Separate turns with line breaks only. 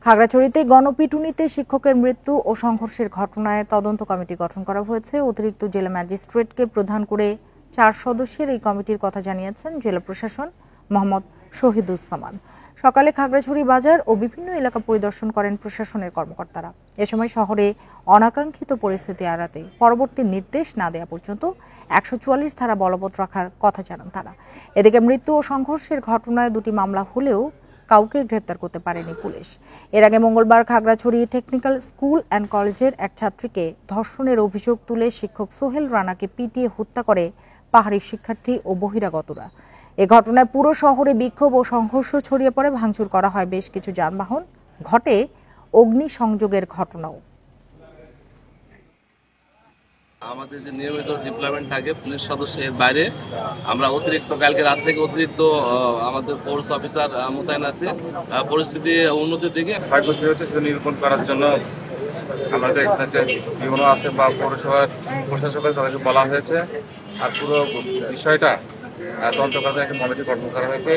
খাগড়াছড়িতে গণপিটুনিতে শিক্ষকের মৃত্যু ও সংঘর্ষের ঘটনায় তদন্ত কমিটি গঠন করা হয়েছে। অতিরিক্ত জেলা ম্যাজিস্ট্রেটকে প্রধান করে 4 সদস্যের এই কমিটির কথা জানিয়েছেন জেলা প্রশাসন মোহাম্মদ শহীদুজ্জামান। সকালে খাগড়াছড়ি বাজার ও বিভিন্ন এলাকা পরিদর্শন করেন প্রশাসনের কর্মকর্তারা। এ সময় শহরে অনাকাঙ্ক্ষিত পরিস্থিতি এড়াতে পরবর্তী নির্দেশ না দেওয়া পর্যন্ত 144 ধারা বলবৎ রাখার কথা জানান তারা। এদিকে মৃত্যু ও সংঘর্ষের ঘটনায় 2টি মামলা হলেও কাউকে গ্রেপ্তার করতে পারেনি পুলিশ। এর আগে মঙ্গলবার খাগড়াছড়ি টেকনিক্যাল স্কুল অ্যান্ড কলেজের এক ছাত্রীকে ধর্ষণের অভিযোগ তুলে শিক্ষক সোহেল রানাকে পিটিয়ে হত্যা করে পাহাড়ি শিক্ষার্থী ও বহিরাগতরা। এ ঘটনায় পুরো শহরে বিক্ষোভ ও সংঘর্ষ ছড়িয়ে পড়ে, ভাঙচুর করা হয় বেশ কিছু যানবাহন, ঘটে অগ্নিসংযোগের ঘটনাও।
আমাদের যে নিয়মিত ডিপ্লয়মেন্ট থাকে পুলিশ সদস্যের বাইরে আমরা কালকে রাত থেকে অতিরিক্ত আমাদের ফোর্স অফিসার মোতায়েন আছে পরিস্থিতি উন্নতির দিকে
ক্ষয়ক্ষতি হচ্ছে সেটা নিরূপণ করার জন্য আমাদের এখানে যে ইউনো আছে বা পৌরসভার প্রশাসকের তাদেরকে বলা হয়েছে। আর পুরো বিষয়টা তদন্ত করার একটা কমিটি গঠন করা হয়েছে।